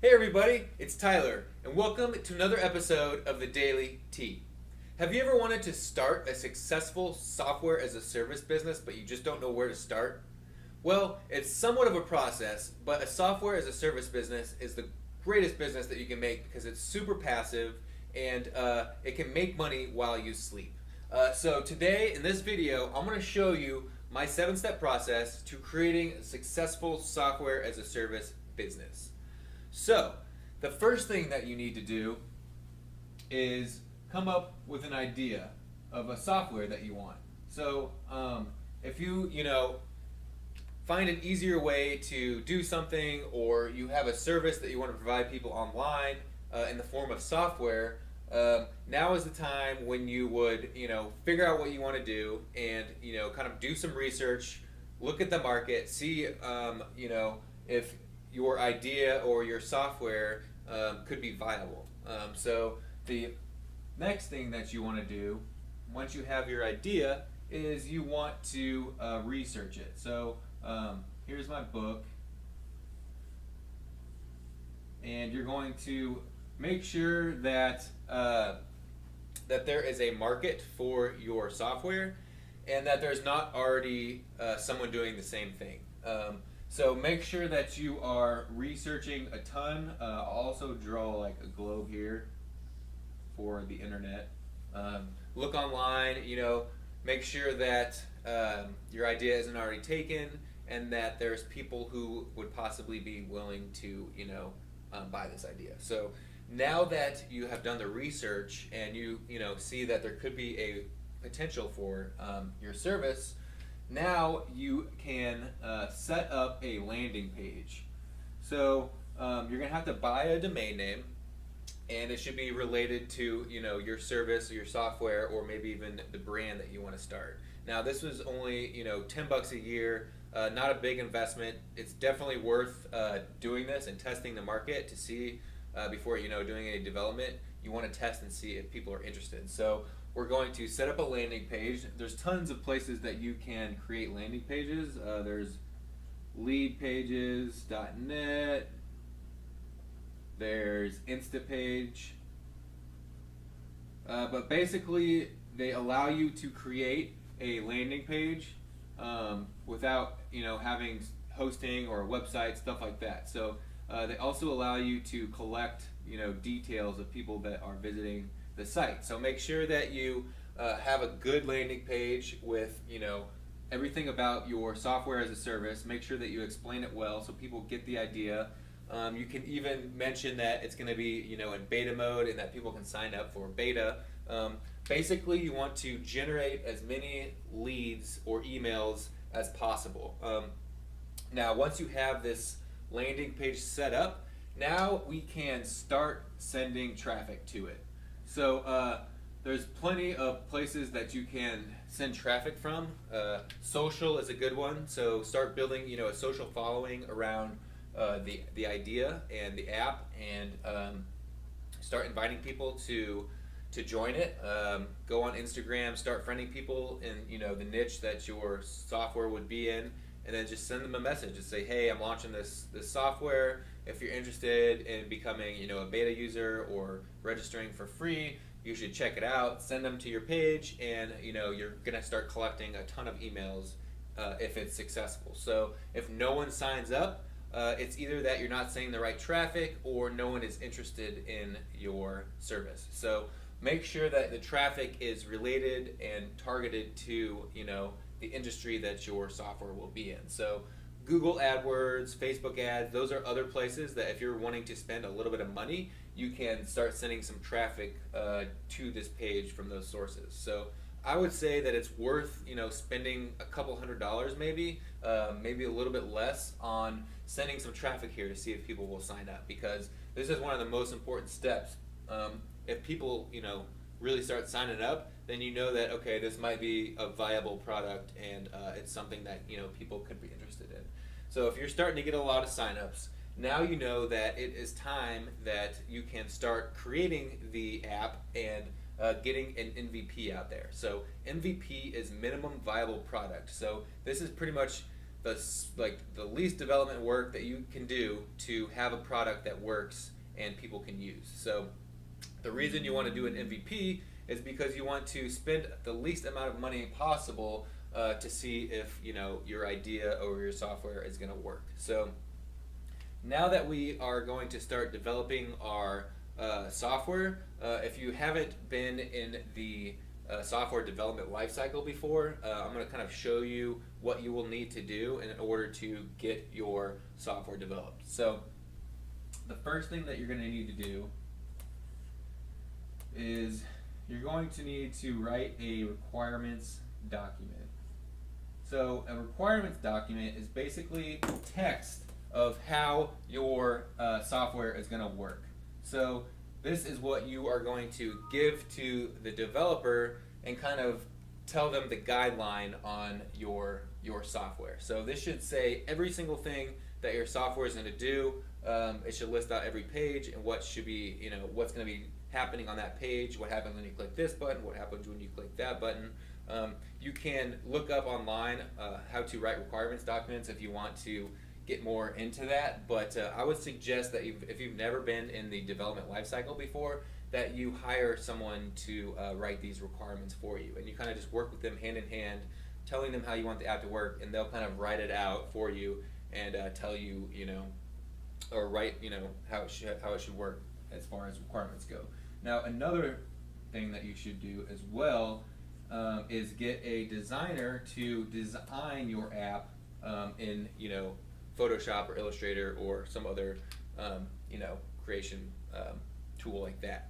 Hey everybody, it's Tyler, and welcome to another episode of the Daily T. Have you ever wanted to start a successful software as a service business, but you just don't know where to start? Well, it's somewhat of a process, but a software as a service business is the greatest business that you can make because it's super passive and it can make money while you sleep. So today in this video, I'm going to show you my 7-step process to creating a successful software as a service business. So, the first thing that you need to do is come up with an idea of a software that you want. So, if you find an easier way to do something, or you have a service that you want to provide people online in the form of software, now is the time when you would, figure out what you want to do and, kind of do some research, look at the market, see, if your idea or your software could be viable. So the next thing that you want to do once you have your idea is you want to research it. So here's my book, and you're going to make sure that that there is a market for your software and that there's not already someone doing the same thing. So make sure that you are researching a ton. I'll also draw like a globe here for the internet. Look online, make sure that your idea isn't already taken and that there's people who would possibly be willing to, buy this idea. So now that you have done the research and you see that there could be a potential for your service, now you can set up a landing page. So you're going to have to buy a domain name, and it should be related to your service or your software, or maybe even the brand that you want to start. Now this was only $10 a year, not a big investment. It's definitely worth doing this and testing the market to see before doing any development. You want to test and see if people are interested. So we're going to set up a landing page. There's tons of places that you can create landing pages. There's leadpages.net. There's Instapage. But basically, they allow you to create a landing page without having hosting or a website, stuff like that. So they also allow you to collect details of people that are visiting the site. So make sure that you have a good landing page with everything about your software as a service. Make sure that you explain it well so people get the idea. You can even mention that it's going to be in beta mode and that people can sign up for beta. Basically, you want to generate as many leads or emails as possible. Now, once you have this landing page set up, now we can start sending traffic to it. So there's plenty of places that you can send traffic from. Social is a good one. So start building a social following around the idea and the app, and start inviting people to join it. Go on Instagram, start friending people in the niche that your software would be in, and then just send them a message and say, hey, I'm launching this software. If you're interested in becoming a beta user or registering for free, you should check it out. Send them to your page, and you're gonna start collecting a ton of emails if it's successful. So if no one signs up, it's either that you're not sending the right traffic or no one is interested in your service. So make sure that the traffic is related and targeted to the industry that your software will be in. So Google AdWords, Facebook ads, those are other places that if you're wanting to spend a little bit of money, you can start sending some traffic to this page from those sources. So I would say that it's worth spending a couple $100 maybe a little bit less on sending some traffic here to see if people will sign up, because this is one of the most important steps. If people really start signing up, then that okay, this might be a viable product and it's something that people could be interested in. So if you're starting to get a lot of signups, now you know that it is time that you can start creating the app and getting an MVP out there. So MVP is minimum viable product. So this is pretty much the least development work that you can do to have a product that works and people can use. So the reason you want to do an MVP is because you want to spend the least amount of money possible to see if your idea or your software is going to work. So now that we are going to start developing our software, if you haven't been in the software development lifecycle before, I'm going to kind of show you what you will need to do in order to get your software developed. So the first thing that you're going to need to do is you're going to need to write a requirements document. So a requirements document is basically text of how your software is going to work. So this is what you are going to give to the developer and kind of tell them the guideline on your software. So this should say every single thing that your software is going to do. It should list out every page and what should be, what's going to be happening on that page, what happens when you click this button, what happens when you click that button. You can look up online how to write requirements documents if you want to get more into that, but I would suggest that if you've never been in the development lifecycle before, that you hire someone to write these requirements for you, and you kind of just work with them hand in hand, telling them how you want the app to work, and they'll kind of write it out for you and tell you, or write, how it should work as far as requirements go. Now, another thing that you should do as well is get a designer to design your app in, Photoshop or Illustrator or some other, creation tool like that.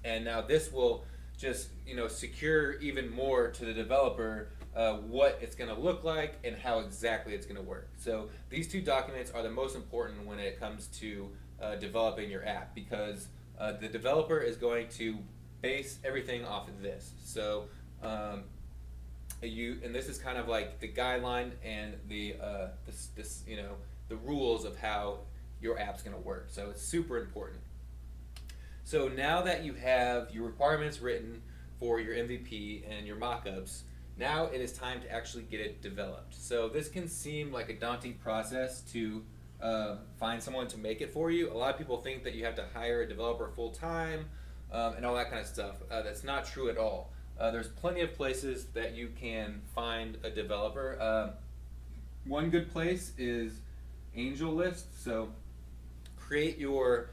And now this will just, secure even more to the developer what it's going to look like and how exactly it's going to work. So these two documents are the most important when it comes to developing your app, because the developer is going to base everything off of this. So and this is kind of like the guideline and the rules of how your app's going to work. So it's super important. So now that you have your requirements written for your MVP and your mockups, now it is time to actually get it developed. So this can seem like a daunting process to find someone to make it for you. A lot of people think that you have to hire a developer full time and all that kind of stuff. That's not true at all. There's plenty of places that you can find a developer. One good place is AngelList. So create your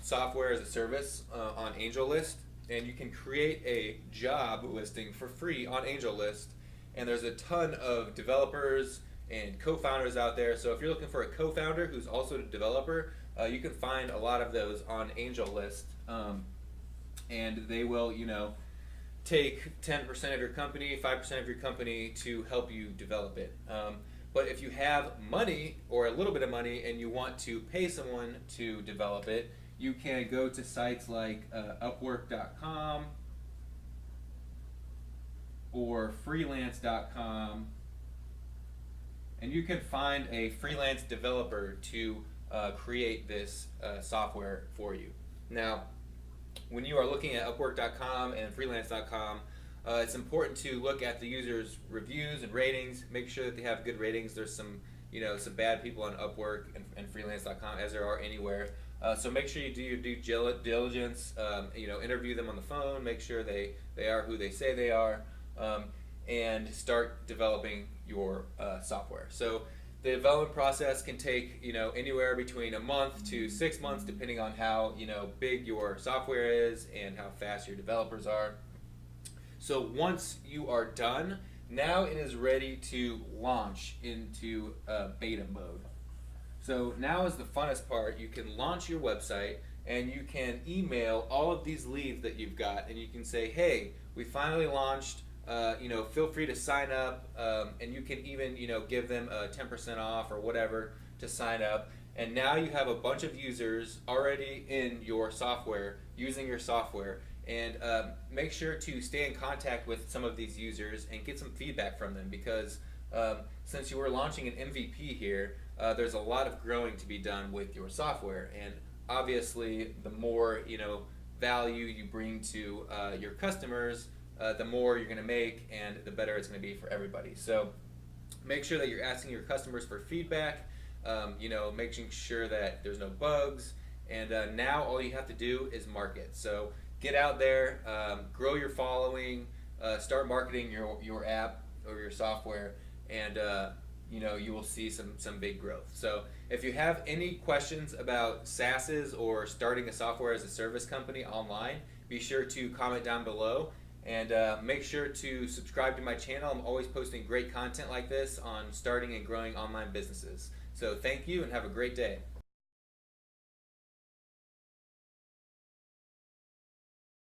software as a service on AngelList, and you can create a job listing for free on AngelList. And there's a ton of developers and co-founders out there. So if you're looking for a co-founder who's also a developer, you can find a lot of those on AngelList, and they will, take 10% of your company, 5% of your company to help you develop it. But if you have money or a little bit of money and you want to pay someone to develop it, you can go to sites like Upwork.com or freelance.com, and you can find a freelance developer to create this software for you. Now, when you are looking at Upwork.com and freelance.com, it's important to look at the users' reviews and ratings. Make sure that they have good ratings. There's some bad people on Upwork and freelance.com, as there are anywhere. So make sure you do your due diligence. Interview them on the phone. Make sure they are who they say they are, and start developing your software. So the development process can take anywhere between a month to 6 months, depending on how big your software is and how fast your developers are. So once you are done, now it is ready to launch into beta mode. So now is the funnest part. You can launch your website and you can email all of these leads that you've got, and you can say, hey, we finally launched. Feel free to sign up, and you can even give them 10% off or whatever to sign up. And now you have a bunch of users already in your software, using your software. And make sure to stay in contact with some of these users and get some feedback from them, because since you were launching an MVP here, there's a lot of growing to be done with your software. And obviously, the more value you bring to your customers, the more you're going to make, and the better it's going to be for everybody. So Make sure that you're asking your customers for feedback, making sure that there's no bugs, and now all you have to do is market. So get out there, grow your following, start marketing your app or your software, and you will see some big growth. So if you have any questions about SaaSes or starting a software as a service company online, be sure to comment down below, and make sure to subscribe to my channel. I'm always posting great content like this on starting and growing online businesses. So thank you and have a great day.